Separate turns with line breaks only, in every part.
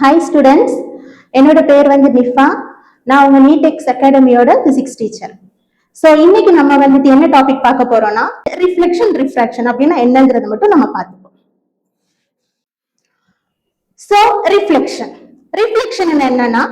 Hi students, என்னோட பேர் வந்து நிஃபா. நான் உங்க நீடெக்ஸ் அகாடமியோட பிசிக்ஸ் டீச்சர். ஸோ இன்னைக்கு நம்ம வந்துட்டு என்ன டாபிக் பார்க்க போறோம்னா ரிஃப்ராக்ஷன் அப்படின்னா என்னங்கிறத மட்டும் நம்ம பார்த்துப்போம். ஸோ ரிஃப்ளெக்ஷன் என்னன்னா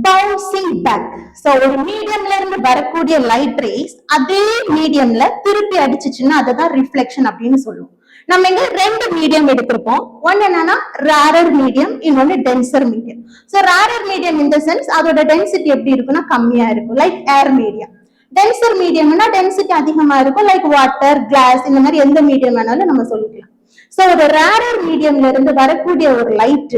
பவுன்சிங் பேக். ஸோ ஒரு மீடியம்ல இருந்து வரக்கூடிய லைட் ரேஸ் அதே மீடியம்ல திருப்பி அடிச்சுச்சுன்னா அதை தான் ரிஃப்ளெக்ஷன் அப்படின்னு சொல்லுவோம். நம்ம இங்க ரெண்டு மீடியம் எடுத்திருப்போம். ஒன்னு என்னன்னா ரேரர் மீடியம், இன்னொன்னு denser medium. So rarer medium இந்த சென்ஸ் அதோட டென்சிட்டி எப்படி இருக்குன்னா கம்மியா இருக்கும், லைக் ஏர் மீடியம். டென்சர் மீடியம்னா டென்சிட்டி அதிகமா இருக்கும், லைக் வாட்டர், கிளாஸ், இந்த மாதிரி எந்த மீடியம் வேணாலும் நம்ம சொல்லிக்கலாம். சோ ஒரு ரேரர் மீடியம்ல இருந்து வரக்கூடிய ஒரு லைட்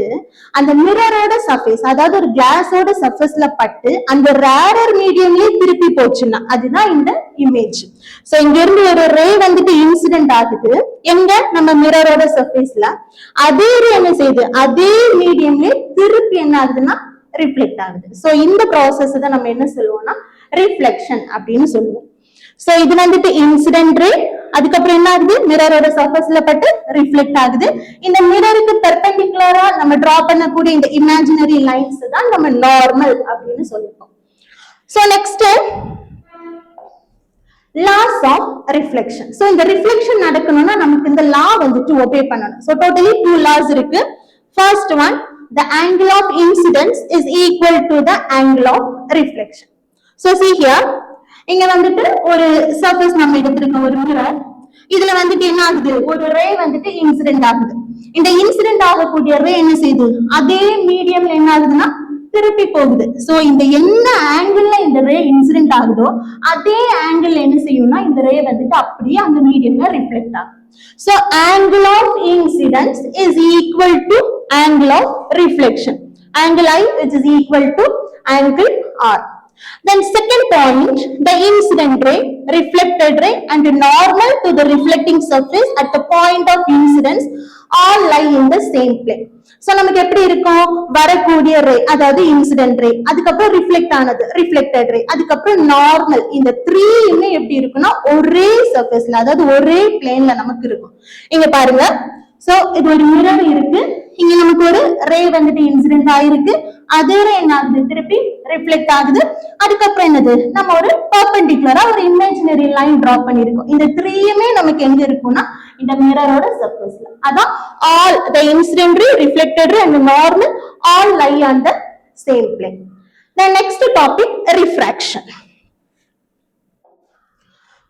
அந்த மிரரோட சர்ஃபேஸ், அதாவது ஒரு கிளாஸோட சர்ஃபேஸ்ல பட்டு அந்த ரேரர் மீடியம்லயே திருப்பி போச்சுன்னா அதுதான் இந்த இமேஜ். சோ இங்க இருந்து ஒரு ரே வந்துட்டு இன்சிடென்ட் ஆகுது எங்க நம்ம மிரரோட சர்ஃபேஸ்ல, அதே ரே என்ன செய்யுது அதே மீடியம்லயே திருப்பி என்ன ஆகுதுன்னா ரிஃப்ளெக்ட் ஆகுது. சோ இந்த ப்ராசஸ் தான் நம்ம என்ன சொல்லுவோம்னா ரிஃப்ளெக்ஷன் அப்படின்னு சொல்லுவோம். சோ இது வந்துட்டு இன்சிடென்ட் ரே, அதுக்கப்புறம் என்ன ஆகுது மிரரோட சர்ஃபேஸ்ல பட்டு ரிஃப்ளெக்ட் ஆகுது. இந்த மிரருக்கு பெர்பெண்டிகுலரா நம்ம டிரா பண்ணக்கூடிய இந்த இமேஜினரி லைன்ஸ் தான் நம்ம நார்மல் அப்படின்னு சொல்லிப்போம். So next laws of reflection. So இந்த ரிஃப்ளெக்ஷன் நடக்கணும்னா நமக்கு இந்த லா வந்துட்டு ஒபே பண்ணணும். சோ டோட்டலி 2 லாஸ் இருக்கு. First one, the angle of incidence is equal to the angle of reflection. So see here, இங்க வந்துட்டு ஒரு சர்ஃபேஸ் நம்ம எடுத்திருக்கோம், ஒரு மிரர். இதுல வந்துட்டு என்ன ஆகுது, ஒரு ரே வந்துட்டு இன்சிடென்ட் ஆகுது. இந்த இன்சிடென்ட் ஆகக்கூடிய ரே என்ன செய்யுது அதே மீடியம்ல என்ன ஆகுதுன்னா திருப்பி போகுது. சோ இந்த எந்த ஆங்கிள் இந்த ரே இன்சிடென்ட் ஆகுதோ அதே ஆங்கிள் என்ன செய்யும்னா இந்த ரே வந்துட்டு அப்படியே அந்த மீடியம்ல ரிஃப்ளெக்ட் ஆகும். So angle of incidence is equal to angle of reflection. Angle I, which is equal to angle R. Then second point, the incident ray, reflected ray and normal to the reflecting surface at the point of incidence all lie in the same plane. So நமக்கு எப்படி இருக்கும், வரக்கூடிய ரே அதாவது incident ray, அதுக்கப்புறம் reflect ஆனது reflected ரே, அதுக்கப்புறம் normal, இந்த 3மே எப்படி இருக்குன்னா ஒரே சர்ஃபேஸ்ல அதாவது ஒரே பிளேன்ல நமக்கு இருக்கும். இங்க பாருங்க, சோ இது ஒரு மிரர் இருக்கு, இங்க நமக்கு ஒரு ரே வந்துட்டு இன்சிடென்ட் ஆயிருக்கு, அதே ரே என்ன ஆகுது திருப்பி ரிஃப்ளெக்ட் ஆகுது. அதுக்கப்புறம் என்னது நம்ம ஒரு பெர்பெண்டிகுலரா ஒரு இமேஜினரி லைன் டிரா பண்ணிருக்கோம். இந்த 3மே நமக்கு எங்க இருக்கும்னா இந்த மிரரோட சர்ஃபேஸ்ல. அதான் all the incident ray, reflected ray and normal all lie on the same plane. The next topic, refraction.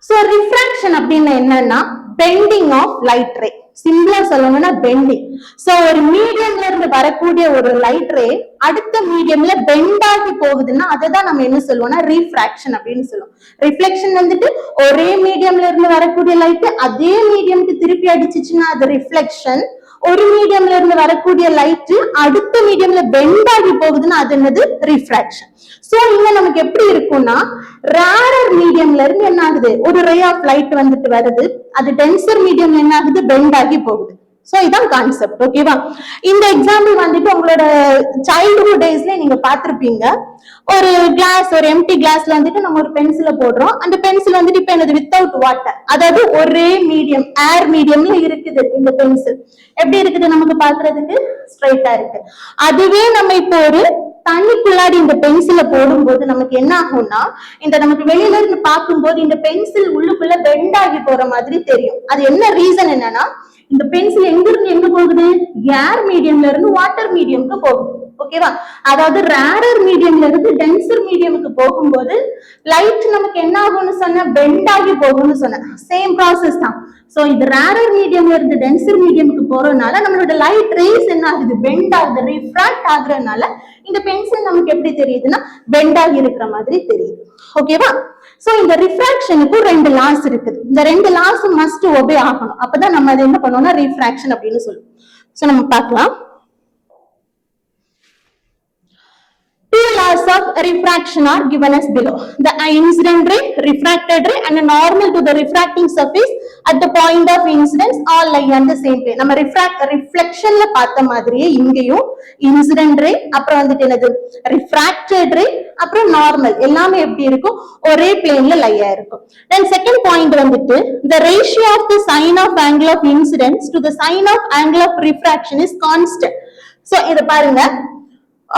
So refraction அப்படின்னா என்னன்னா bending of light ray. சிம்பிளா சொல்லணும்னா பெண்டிங். சோ ஒரு மீடியம்ல இருந்து வரக்கூடிய ஒரு லைட் ரே அடுத்த மீடியம்ல பெண்ட் ஆகி போகுதுன்னா அதுதான் நம்ம என்ன சொல்லுவோம்னா ரீஃப்ராக்ஷன் அப்படின்னு சொல்லுவோம். ரிஃப்ளெக்ஷன் வந்துட்டு ஒரே மீடியம்ல இருந்து வரக்கூடிய லைட் அதே மீடியம்க்கு திருப்பி அடிச்சுச்சுன்னா அது ரிஃப்ளெக்ஷன். ஒரு மீடியம்ல இருந்து வரக்கூடிய லைட் அடுத்த மீடியம்ல பெண்ட் ஆகி போகுதுன்னா அது என்னது ரிஃப்ராக்ஷன். சோ இங்க நமக்கு எப்படி இருக்கும்னா ரேரர் மீடியம்ல இருந்து என்ன ஆகுது ஒரு ரே ஆஃப் லைட் வந்துட்டு வருது, அது டென்சர் மீடியம்ல என்ன ஆகுது பெண்ட் ஆகி போகுது. சோ இதான் கான்செப்ட். ஓகேவா? இந்த எக்ஸாம்பிள் வந்துட்டு உங்களோட சைல்ட்ஹுட் டேஸ்ல நீங்க பாத்திருப்பீங்க. ஒரு கிளாஸ், ஒரு எம்டி கிளாஸ்ல வந்துட்டு நம்ம ஒரு பென்சில போடுறோம். அந்த பென்சில் வந்துட்டு இப்ப என்னது வித்தவுட் வாட்டர், அதாவது ஒரே மீடியம் ஏர் மீடியம்ல இருக்குது. இந்த பென்சில் எப்படி இருக்குது நமக்கு பாக்குறதுக்கு ஸ்ட்ரைட்டா இருக்கு. அதுவே நம்ம இப்போ ஒரு தண்ணிக்குள்ளாடி இந்த பென்சில போடும்போது நமக்கு என்ன ஆகும்னா இந்த நமக்கு வெளியில இருந்து பார்க்கும்போது இந்த பென்சில் உள்ளுக்குள்ள பெண்ட் ஆகி போற மாதிரி தெரியும். அது என்ன ரீசன் என்னன்னா இந்த பென்சில் எங்க இருந்து எங்க போகுது, ஏர் மீடியம்ல இருந்து வாட்டர் மீடியம்க்கு போகுது. ஓகேவா? அதாவது ரேரர் மீடியம்ல இருந்து டென்சர் மீடியமுக்கு போகும்போது லைட் நமக்கு என்ன ஆகும்னு சொன்ன பெண்ட் ஆகி போகும்னு சொன்ன சேம் ப்ராசஸ் தான். சோ இது ரேரர் மீடியம்ல இருந்து டென்சர் மீடியமுக்கு போறதுனால நம்மளோட லைட் ரேஸ் என்ன ஆகுது பெண்ட் ஆகுது, ரிஃப்ராக்ட் ஆகுறதுனால இந்த பென்சில் நமக்கு எப்படி தெரியுதுன்னா பெண்ட் ஆகி இருக்கிற மாதிரி தெரியுது. ஓகேவா? சோ இந்த ரிஃப்ராக்ஷனுக்கு 2 லாஸ் இருக்குது. இந்த 2 லாஸ் மஸ்ட் ஒபே ஆகணும். அப்பதான் நம்ம அதை என்ன பண்ணுவோம்னா ரிஃப்ராக்ஷன் அப்படின்னு சொல்லுவோம். சோ நம்ம பார்க்கலாம். 2 laws of refraction are given as below. The incident ray, refracted ray and normal to the refracting surface at the point of incidence all lie on the same plane. நம்ம reflectionல பார்த்த மாதிரியே இங்கேயும் incident ray அப்புறம் வந்துட்டு என்னது refracted ray அப்புறம் normal எல்லாமே எப்படி இருக்கும் ஒரே பிளேன்ல லை ஆயிருக்கும். Then second point வந்துட்டு the ratio of the sine of angle of incidence to the sine of angle of refraction is constant. So இத பாருங்க,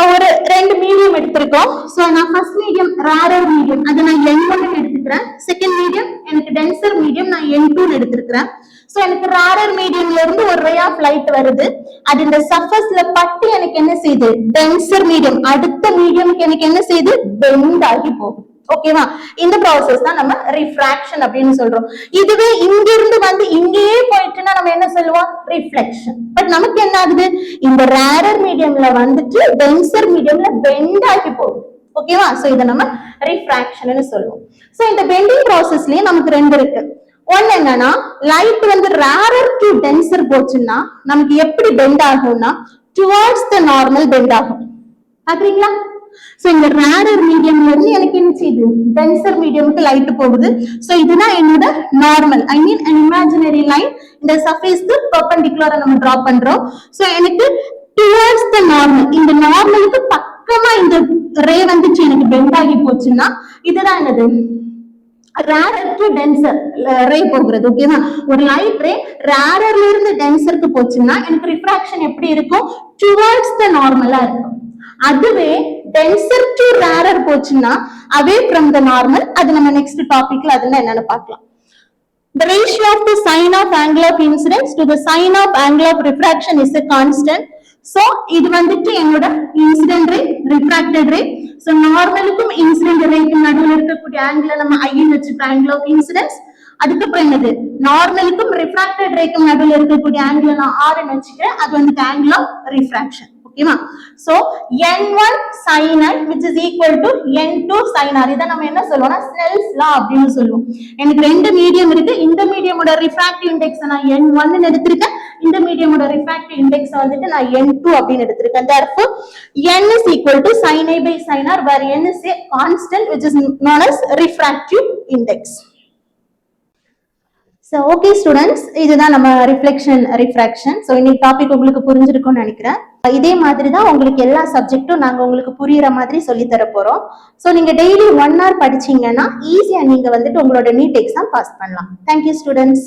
ஒரு ரெண்டு மீடியம் எடுத்திருக்கோம். சோ நான் ஃபர்ஸ்ட் மீடியம் ரேரர் மீடியம் அதை நான் N1 எடுத்துக்கிறேன். செகண்ட் மீடியம் எனக்கு டென்சர் மீடியம் நான் N2 எடுத்திருக்கிறேன். சோ எனக்கு ரேரர் மீடியம்ல இருந்து ஒரு ரே ஆஃப் லைட் வருது. அது இந்த சர்ஃபேஸ்ல பட்டு எனக்கு என்ன செய்யுது, டென்சர் மீடியம் அடுத்த மீடியமுக்கு எனக்கு என்ன செய்யுது, பெண்ட் ஆகி போகுது. ஓகேவா? இந்த ப்ராசஸ் தான் நம்ம ரிஃப்ராக்ஷன் அப்படின்னு சொல்றோம். இதுவே இங்க இருந்து வந்து இங்கேயே போயிட்டுன்னா நம்ம என்ன சொல்லுவோம், ரிஃப்ளெக்ஷன். பட் நமக்கு என்ன ஆகுது, இந்த ரேரர் மீடியம்ல வந்துட்டு டென்சர் மீடியம்ல பெண்ட் ஆகி போகுது. ஓகேவா? சோ இதை நம்ம ரிஃப்ராக்ஷன் சொல்லுவோம். சோ இந்த பெண்டிங் ப்ராசஸ்லயே நமக்கு ரெண்டு இருக்கு. ஒன்னு என்னன்னா, லைட் வந்து ரேரர் டு டென்சர் போச்சுன்னா நமக்கு எப்படி பெண்ட் ஆகும்னா டுவர்ட்ஸ் த நார்மல் பெண்ட் ஆகும். பாக்குறீங்களா? சோ இந்த ரேரர் மீடியம்ல இருந்து எனக்கு என்ன செய்யுது, டென்சர் மீடியமுக்கு லைட் போகுது. சோ இதுதான் என்னோட normal, I mean an imaginary line. இந்த சர்ஃபேஸ்க்கு பெர்பெண்டிகுலரா நம்ம டிரா பண்றோம். சோ எனக்கு டுவர்ட்ஸ் த நார்மல், இந்த நார்மலுக்கு பக்கமா இந்த ரே வந்துச்சு எனக்கு பெண்ட் ஆகி போச்சுன்னா இதுதான் என்னது, ரேரர் டு டென்சர் ரே போகிறது. ஓகேவா? ஒரு லைட் ரே ரேரர்ல இருந்து டென்சருக்கு போச்சுன்னா எனக்கு ரிஃப்ராக்ஷன் எப்படி இருக்கும், டுவர்ட்ஸ் த நார்மலா இருக்கும். அதுவே டென்சர் டு ரேரர் போச்சுன்னா அவே ஃப்ரம் த நார்மல். அது நம்ம நெக்ஸ்ட் டாபிக்ல அதுல என்னன்னு பார்க்கலாம். The ratio of the sine of angle of incidence to the sine of angle of refraction is a constant. So இது வந்துட்டு என்னோட இன்சிடென்ட் ரே, ரிஃப்ராக்டட் ரே. சோ நார்மலுக்கும் இன்சிடென்ட் ரேக்கும் நடுவில் இருக்கக்கூடிய ஆங்கிள் நம்ம ஐன்னு வச்சுக்கிற ஆங்கிள் ஆஃப் இன்சிடென்ஸ். அதுக்கப்புறம் என்னது, நார்மலுக்கும் ரிஃப்ராக்டட் ரேக்கும் நடுவில் இருக்கக்கூடிய ஆங்கிள் நான் ஆர்ன்னு வச்சுக்கிறேன். அது வந்துட்டு ஆங்கிள் ஆஃப் ரிஃப்ராக்ஷன். ஓகேவா? So n1 sin I which is equal to n2 sin R. இத நம்ம என்ன சொல்லுவோம்னா ஸ்னெல்ஸ் லா அப்படின்னு சொல்லுவோம். எனக்கு ரெண்டு மீடியம் இருக்கு. இந்த மீடியமோட ரிஃப்ராக்டிவ் இண்டெக்ஸ் நான் n1 ன்னு எடுத்திருக்கேன். இந்த மீடியமோட ரிஃப்ராக்டிவ் இண்டெக்ஸ் வந்துட்டு நான் n2 அப்படின்னு எடுத்திருக்கேன். therefore n is equal to sin I by sin R, where n is a constant which is known as refractive index. So okay students, இதுதான் நம்ம ரிஃப்ளெக்ஷன் ரிஃப்ராக்ஷன். ஸோ இன்னைக்கு டாபிக் உங்களுக்கு புரிஞ்சிருக்கும்னு நினைக்கிறேன். இதே மாதிரி தான் உங்களுக்கு எல்லா சப்ஜெக்டும் நாங்கள் உங்களுக்கு புரியுற மாதிரி சொல்லி தர போறோம். ஸோ நீங்க டெய்லி 1 hour படிச்சீங்கன்னா ஈஸியா நீங்க வந்துட்டு உங்களோட நீட் எக்ஸாம் பாஸ் பண்ணலாம். Thank you students.